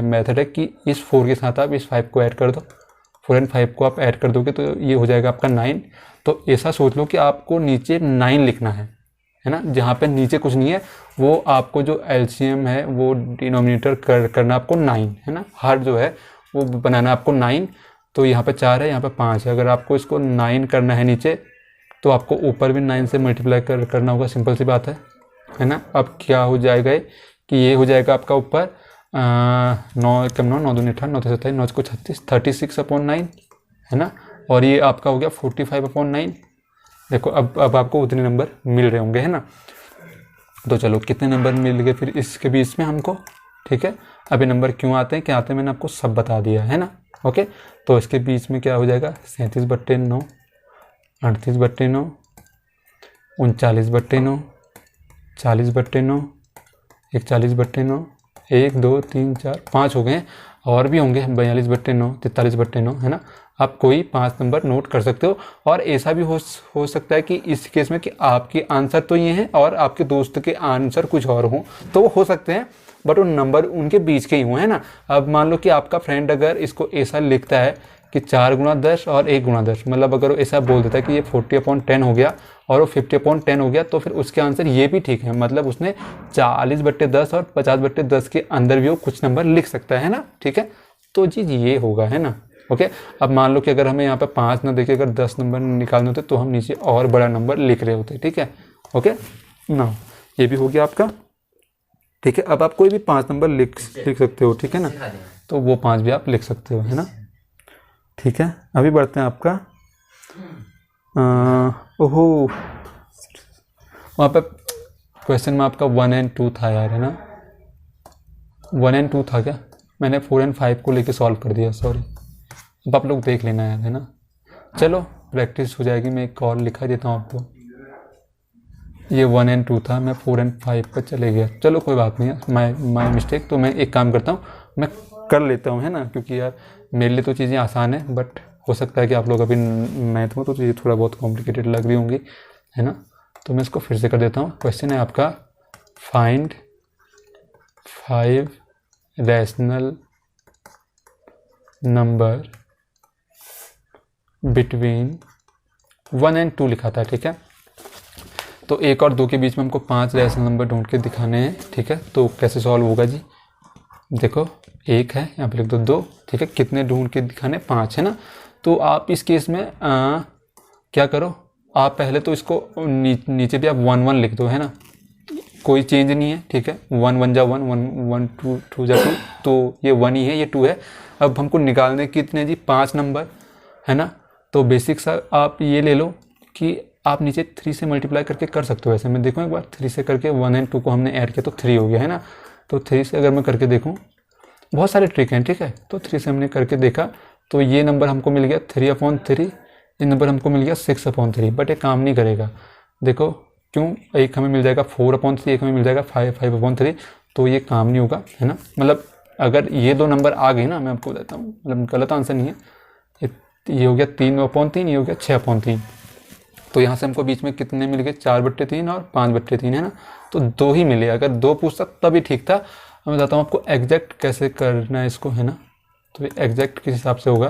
[SPEAKER 1] मेथड है कि इस 4 के साथ आप इस 5 को ऐड कर दो, 4 एंड 5 को आप ऐड कर दोगे तो ये हो जाएगा आपका 9। तो ऐसा सोच लो कि आपको नीचे 9 लिखना है ना। जहाँ पे नीचे कुछ नहीं है वो आपको जो एलसीएम है वो डिनोमिनेटर करना आपको 9, है ना। हर जो है वो बनाना आपको 9। तो यहाँ पे 4 है, यहाँ पे 5 है। अगर आपको इसको 9 करना है नीचे तो आपको ऊपर भी 9 से मल्टीप्लाई करना होगा, सिंपल सी बात है ना। अब क्या हो जाएगा कि ये हो जाएगा आपका ऊपर 9 कम 9 9 दूनी 18 9 27 9 को 36 36/9, है ना। और ये आपका हो गया 45/9। देखो अब आपको उतने नंबर मिल रहे होंगे, है ना। तो चलो कितने नंबर मिल गए फिर इसके बीच में हमको, ठीक है। अभी नंबर क्यों आते हैं क्या आते हैं मैंने आपको सब बता दिया, है ना। ओके, तो इसके बीच में क्या हो जाएगा 37/9, 38/9, 39/9, 40/9, 41/9, 1 2 3 4 5 हो गए, और भी होंगे 42/9, 43/9, है ना। आप कोई 5 नंबर नोट कर सकते हो। और ऐसा भी हो सकता है कि इस केस में कि आपके आंसर तो ये हैं और आपके दोस्त के आंसर कुछ और हों, तो वो हो सकते हैं, बट वो नंबर उनके बीच के ही हों, है ना। अब मान लो कि आपका फ्रेंड अगर इसको ऐसा लिखता है कि 4 गुणा 10 और 1 गुणा 10, मतलब अगर वो ऐसा बोल देता है कि ये 40/10 हो गया और वो 50/10 हो गया, तो फिर उसके आंसर ये भी ठीक है। मतलब उसने 40/10 और 50/10 के अंदर भी वो कुछ नंबर लिख सकता है ना, ठीक है। तो जी ये होगा, है ना। ओके, अब मान लो कि अगर हमें यहाँ पे 5 ना देके अगर 10 नंबर निकालने होते तो हम नीचे और बड़ा नंबर लिख रहे होते, ठीक है। ओके ना, ये भी हो गया आपका, ठीक है। अब आप कोई भी 5 नंबर लिख सकते हो, ठीक है ना। तो वो 5 भी आप लिख सकते हो, है ना, ठीक है। अभी बढ़ते हैं आपका ओहो, वहाँ पे क्वेश्चन में आपका 1 और 2 था यार, है ना। 1 और 2 था क्या, मैंने 4 और 5 को लेके सॉल्व कर दिया, सॉरी। अब आप लोग देख लेना यार, है ना। चलो प्रैक्टिस हो जाएगी, मैं एक और लिखा देता हूँ आपको। ये 1 और 2 था, मैं 4 और 5 पर चले गया। चलो कोई बात नहीं है, माई मिस्टेक। तो मैं एक काम करता हूँ, मैं कर लेता हूँ, है ना, क्योंकि यार मेरे लिए तो चीज़ें आसान है, बट हो सकता है कि आप लोग अभी मैथ में तो चीज़ें थोड़ा बहुत कॉम्प्लिकेटेड लग रही होंगी, है ना। तो मैं इसको फिर से कर देता हूँ। क्वेश्चन है आपका फाइंड 5 रैशनल नंबर बिटवीन 1 और 2 लिखा था, ठीक है। तो 1 और 2 के बीच में हमको 5 रैशनल नंबर ढूंढ के दिखाने हैं, ठीक है। तो कैसे सॉल्व होगा जी, देखो 1 है, यहाँ पे लिख दो 2, ठीक है। कितने ढूंढ के दिखाने, 5, है ना। तो आप इस केस में क्या करो, आप पहले तो इसको नीचे भी आप 1 1 लिख दो, है ना। कोई चेंज नहीं है, ठीक है। 1 1 जा 1 1 1 2 2 जा 2, तो ये 1 ही है, ये 2 है। अब हमको निकालने कितने जी, 5 नंबर, है ना। तो बेसिक सा आप ये ले लो कि आप नीचे 3 से मल्टीप्लाई करके कर सकते हो। ऐसे मैं देखूँ एक बार, 3 से करके 1 और 2 को हमने ऐड किया तो 3 हो गया, है ना। तो 3 से अगर मैं करके देखूँ, बहुत सारे ट्रिक हैं, ठीक है। तो 3 से हमने करके देखा तो ये नंबर हमको मिल गया 3/3, ये नंबर हमको मिल गया 6/3, बट ये काम नहीं करेगा। देखो क्यों, एक हमें मिल जाएगा 4/3, एक हमें मिल जाएगा 5/3, तो ये काम नहीं होगा, है ना। मतलब अगर ये 2 नंबर आ गए ना, मैं आपको बताता हूँ, मतलब गलत आंसर नहीं है। ये हो गया 3/3, ये हो गया 6/3। तो यहाँ से हमको बीच में कितने मिल गए, 4/3 और 5/3, है ना। तो 2 ही मिले, अगर 2 पूछता तभी ठीक था। मैं बताता हूँ आपको एग्जैक्ट कैसे करना है इसको, है ना। तो एग्जैक्ट किस हिसाब से होगा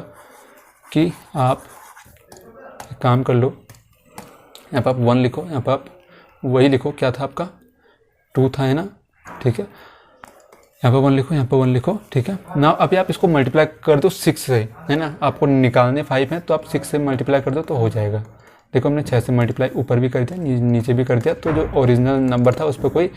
[SPEAKER 1] कि आप एक काम कर लो, यहाँ पर आप 1 लिखो, यहाँ पर आप वही लिखो, क्या था आपका 2 था, है ना, ठीक है। यहाँ पर 1 लिखो, यहाँ पर 1 लिखो, ठीक है ना। अभी आप इसको मल्टीप्लाई कर दो 6 से, है ना। आपको निकालने 5 है तो आप 6 से मल्टीप्लाई कर दो तो हो जाएगा। देखो हमने 6 से मल्टीप्लाई ऊपर भी कर दिया, नीचे भी कर दिया, तो जो ओरिजिनल नंबर था उस पर कोई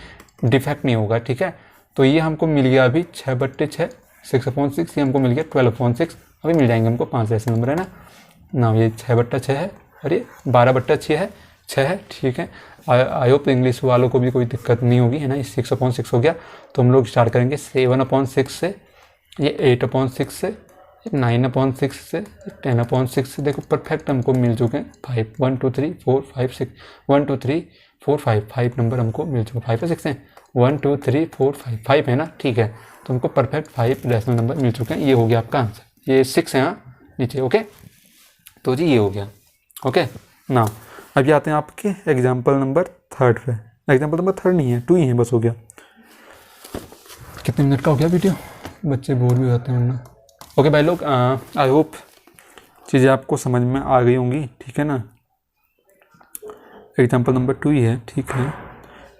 [SPEAKER 1] डिफेक्ट नहीं होगा, ठीक है। तो ये हमको मिल गया अभी 6/6, 6/6, ये हमको मिल गया 12/6। अभी मिल जाएंगे हमको 5 ऐसे नंबर, है ना। ये 6/6 है और ये 12/6 है, 6 है, ठीक है। आई होप इंग्लिश वालों को भी कोई दिक्कत नहीं होगी, है ना। ये 6/6 हो गया। तो हम लोग स्टार्ट करेंगे 7/6 से, ये 8/6 से, 9/6 से, 10/6 से। देखो परफेक्ट हमको मिल चुके हैं 5, 1 2 3 4 5 6, 1 2 3 4 5 नंबर हमको मिल चुके हैं। 5 या 6 हैं, 1 2 3 4 5 है ना, ठीक है। तो हमको परफेक्ट 5 रैशनल नंबर मिल चुके हैं। ये हो गया आपका आंसर, ये 6 है हाँ नीचे, ओके। तो जी ये हो गया, ओके ना। अभी आते हैं आपके एग्जाम्पल नंबर थर्ड पे, एग्जाम्पल नंबर थर्ड नहीं है, 2 ही है, बस हो गया। कितने मिनट का हो गया वीडियो, बच्चे बोर भी होते हैं वरना। ओके भाई लोग, आई होप चीज़ें आपको समझ में आ गई होंगी, ठीक है ना। एग्जाम्पल नंबर 2 ही है, ठीक है,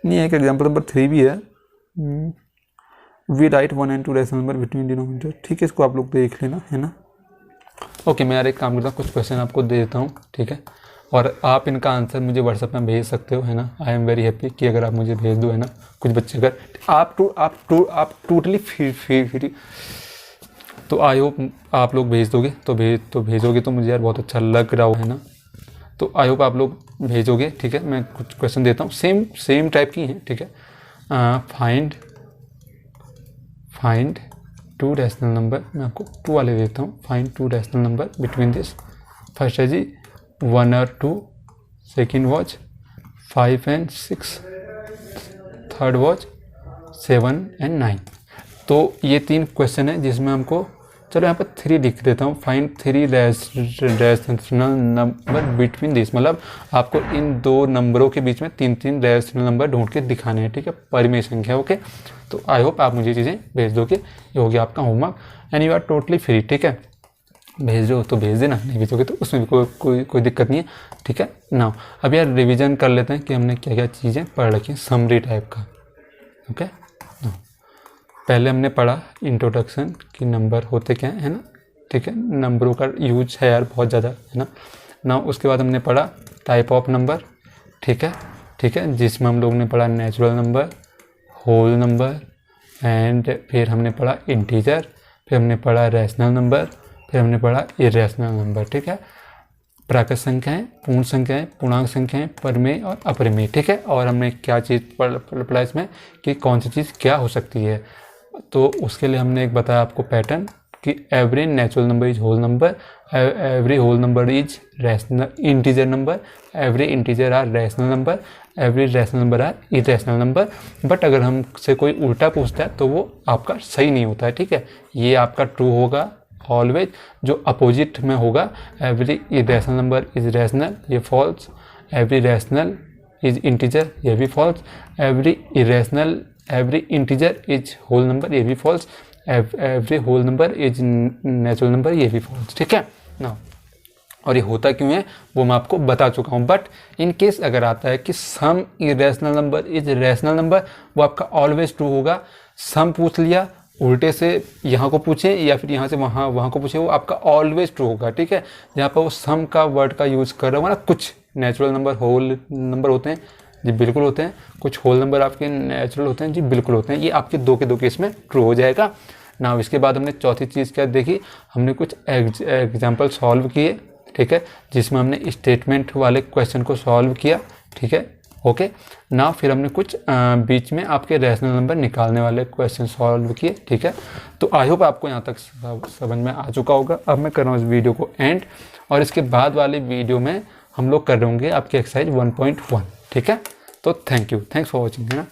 [SPEAKER 1] नहीं है कि एग्जाम्पल नंबर 3 भी है। We write 1 and 2 rational number between denominator, ठीक है, इसको आप लोग देख लेना, है ना। ओके, मैं यार एक काम करता हूँ, कुछ क्वेश्चन आपको दे देता हूँ, ठीक है, और आप इनका आंसर मुझे व्हाट्सएप में भेज सकते हो, है ना। आई एम वेरी हैप्पी कि अगर आप मुझे भेज दो, है ना। कुछ बच्चे अगर आप टोटली फ्री, तो आई होप आप लोग भेज दोगे, तो भेजोगे तो मुझे यार बहुत अच्छा लग रहा हो, है ना। तो आई होप आप लोग भेजोगे, ठीक है। मैं कुछ क्वेश्चन देता हूँ, सेम टाइप की हैं, ठीक है। फाइंड 2 रैशनल नंबर, मैं आपको 2 वाले देता हूँ। Find 2 rational number between this, first है जी 1 और 2, second was 5 and 6, third was 7 and 9। तो ये 3 क्वेश्चन है जिसमें हमको, चलो यहाँ पर 3 लिख देता हूँ। Find 3 rational number between this, मतलब आपको इन 2 नंबरों के बीच में 3 रैशनल नंबर ढूंढ के दिखाने हैं, ठीक है, परिमेय संख्या। ओके, तो आई होप आप मुझे चीज़ें भेज दोगे, ये हो गया आपका homework, and you are totally free, ठीक है। भेज दो तो भेज देना, नहीं भेजोगे तो उसमें भी कोई दिक्कत नहीं है, ठीक है ना। अब यार रिवीजन कर लेते हैं कि हमने क्या क्या चीज़ें पढ़ रखी हैं, समरी टाइप का। ओके, पहले हमने पढ़ा इंट्रोडक्शन कि नंबर होते क्या है ना, ठीक है, नंबरों का यूज है यार बहुत ज़्यादा, है ना ना। उसके बाद हमने पढ़ा टाइप ऑफ नंबर, ठीक है, जिसमें हम लोग ने पढ़ा natural number, whole number, and फिर हमने पढ़ा इंटीजर, फिर हमने पढ़ा रैशनल नंबर, फिर हमने पढ़ा इरेशनल नंबर, ठीक है। प्राकृत संख्याएं, पूर्ण संख्याएं, पूर्णांक संख्याएं, परिमेय और अपरिमेय, ठीक है। और हमने क्या चीज़ पढ़ा इसमें कि कौन सी चीज़ क्या हो सकती है, तो उसके लिए हमने एक बताया आपको पैटर्न कि every natural number is whole number, every whole number is rational integer number, every integer are rational number, every rational number are irrational number. But अगर हमसे कोई उल्टा पूछता है तो वो आपका सही नहीं होता है, ठीक है। ये आपका ट्रू होगा ऑलवेज, जो अपोजिट में होगा every irrational number is rational, ये false. Every rational is integer, ये भी false. Every integer is whole number, ये भी false. Every whole number is natural number, ये भी फॉल्स, ठीक है ना। और ये होता क्यों है वो मैं आपको बता चुका हूँ। बट इन केस अगर आता है कि some irrational number is rational number, वो आपका ऑलवेज ट्रू होगा। सम पूछ लिया, उल्टे से यहाँ को पूछे या फिर यहाँ से वहाँ को पूछे, वो आपका ऑलवेज ट्रू होगा, ठीक है। जहाँ पर वो सम का वर्ड का यूज़ कर रहा होगा ना, कुछ नेचुरल नंबर होल नंबर होते हैं जी, बिल्कुल होते हैं। कुछ होल नंबर आपके नेचुरल होते हैं जी, बिल्कुल होते हैं। ये आपके 2 के 2 केस में ट्रू हो जाएगा ना। इसके बाद हमने चौथी चीज़ क्या देखी, हमने कुछ एग्जाम्पल सॉल्व किए, ठीक है, जिसमें हमने स्टेटमेंट वाले क्वेश्चन को सॉल्व किया, ठीक है। ओके ना, फिर हमने कुछ बीच में आपके रैशनल नंबर निकालने वाले क्वेश्चन सॉल्व किए, ठीक है। तो आई होप आपको यहाँ तक समझ में आ चुका होगा। अब मैं कर रहा हूँ इस वीडियो को एंड, और इसके बाद वाले वीडियो में हम लोग कर रहे होंगे आपके एक्सरसाइज 1.1, ठीक है। तो थैंक्स फॉर वॉचिंग, है ना।